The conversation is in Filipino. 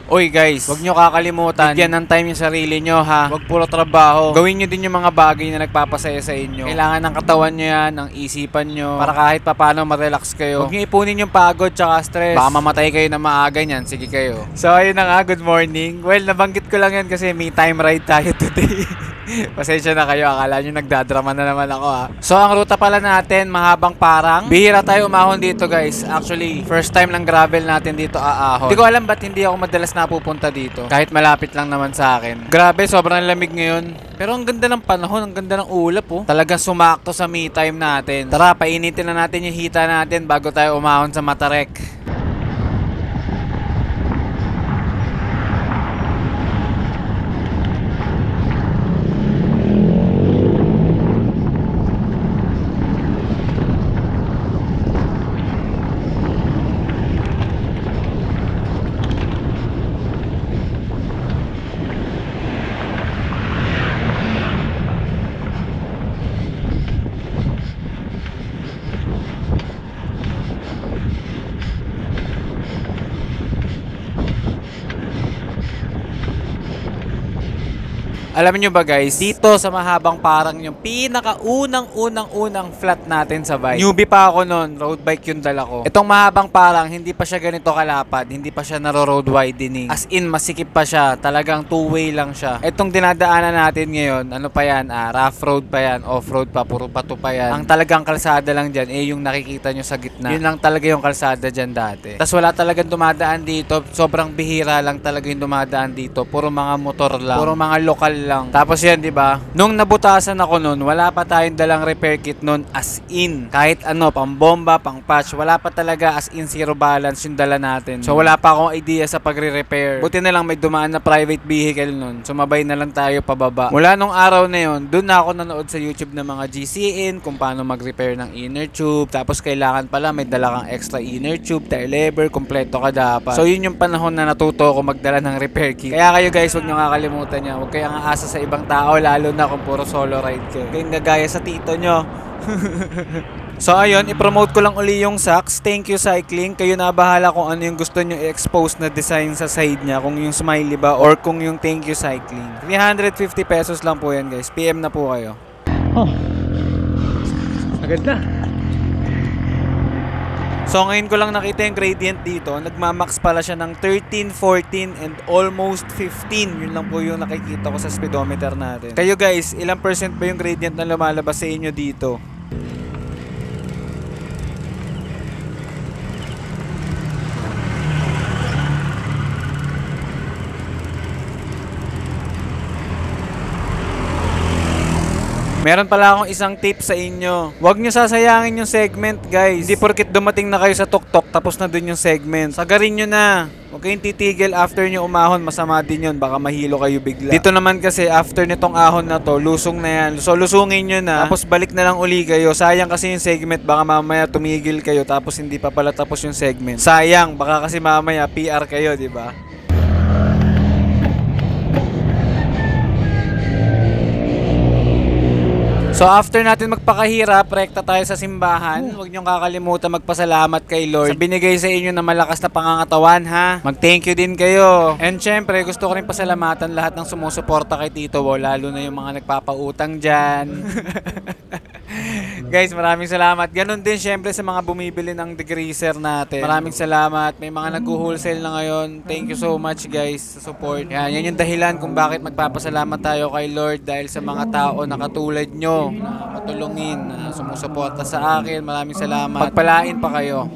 Uy guys, wag nyo kakalimutan, bigyan ng time yung sarili nyo ha. Wag puro trabaho. Gawin nyo din yung mga bagay na nagpapasaya sa inyo. Kailangan ng katawan nyo yan, ng isipan nyo, para kahit papano ma-relax kayo. Wag nyo ipunin yung pagod tsaka stress. Baka mamatay kayo na maaga nyan, sige kayo. So ayun na nga, good morning. Well, nabanggit ko lang yan kasi may time ride tayo today. Pasensya na kayo, akala nyo nagdadrama na naman ako ha. So ang ruta pala natin, mahabang parang. Bihira tayo umahon dito guys. Actually, first time lang gravel natin dito aahon. Hindi ko alam ba't hindi ako madalas napupunta dito. Kahit malapit lang naman sa akin. Grabe, sobrang lamig ngayon. Pero ang ganda ng panahon, ang ganda ng ulap oh. Talagang sumakto sa me time natin. Tara, painitin na natin yung hita natin bago tayo umahon sa Matarek. Alam niyo ba guys, dito sa mahabang parang yung pinakaunang flat natin sa bike. Newbie pa ako noon, road bike yung dala ko. Itong mahabang parang, hindi pa siya ganito kalapad, hindi pa siya naro-road widening. As in, masikip pa siya, talagang two-way lang siya. Itong dinadaanan natin ngayon, ano pa yan, rough road pa yan, off-road pa, puro pato pa yan. Ang talagang kalsada lang dyan, yung nakikita nyo sa gitna. Yun lang talaga yung kalsada dyan dati. Tas wala talagang dumadaan dito, sobrang bihira lang talaga yung dumadaan dito. Puro mga motor lang, puro mga lokal lang. Tapos yan, 'di ba? Nung nabutasan ako noon, wala pa tayong dalang repair kit noon as in. Kahit ano, pambomba, pang patch, wala pa talaga as in zero balance yung dala natin. So wala pa akong idea sa pagre-repair. Buti na lang may dumaan na private vehicle noon. Sumabay na lang tayo pababa. Mula nung araw na yon, doon na ako nanood sa YouTube ng mga GCN kung paano mag-repair ng inner tube. Tapos kailangan pala may dala kang extra inner tube, tail lever, kompleto ka dapat. So yun yung panahon na natuto ako magdala ng repair kit. Kaya kayo guys, huwag nyo kakalimutan yan. Huwag kayong aasa sa ibang tao, lalo na kung puro solo ride kayo. Kayong gagaya sa tito nyo. So ayun, i-promote ko lang uli yung Sax. Thank you cycling. Kayo na bahala kung ano yung gusto nyo i-expose na design sa side niya. Kung yung smiley ba or kung yung thank you cycling. 350 pesos lang po yan guys. PM na po kayo. Oh, agad na. So ngayon ko lang nakita yung gradient dito. Nagmamax pala siya ng 13, 14 and almost 15. Yun lang po yung nakikita ko sa speedometer natin. Kayo guys, ilang percent ba yung gradient na lumalabas sa inyo dito? Meron pala akong isang tip sa inyo. Huwag nyo sasayangin yung segment, guys. Hindi porkit dumating na kayo sa tuktok, tapos na dun yung segment. Sagarin nyo na. Huwag kayong titigil after nyo umahon, masama din yun. Baka mahilo kayo bigla. Dito naman kasi, after nitong ahon na to, lusong na yan. So, lusungin nyo na. Tapos balik na lang uli kayo. Sayang kasi yung segment. Baka mamaya tumigil kayo, tapos hindi pa pala tapos yung segment. Sayang. Baka kasi mamaya PR kayo, di ba? So after natin magpakahirap, rekta tayo sa simbahan. Huwag niyong kakalimutan magpasalamat kay Lord sa binigay sa inyo na malakas na pangangatawan ha. Mag-thank you din kayo. And syempre, gusto ko rin pasalamatan lahat ng sumusuporta kay Tito Bo, lalo na yung mga nagpapautang dyan. Guys, maraming salamat. Ganon din syempre sa mga bumibili ng degreaser natin. Maraming salamat. May mga nag-wholesale na ngayon. Thank you so much guys sa support. Yan yung dahilan kung bakit magpapasalamat tayo kay Lord, dahil sa mga tao na katulad nyo na matulungin, na sumusuporta sa akin. Maraming salamat. Pagpalain pa kayo.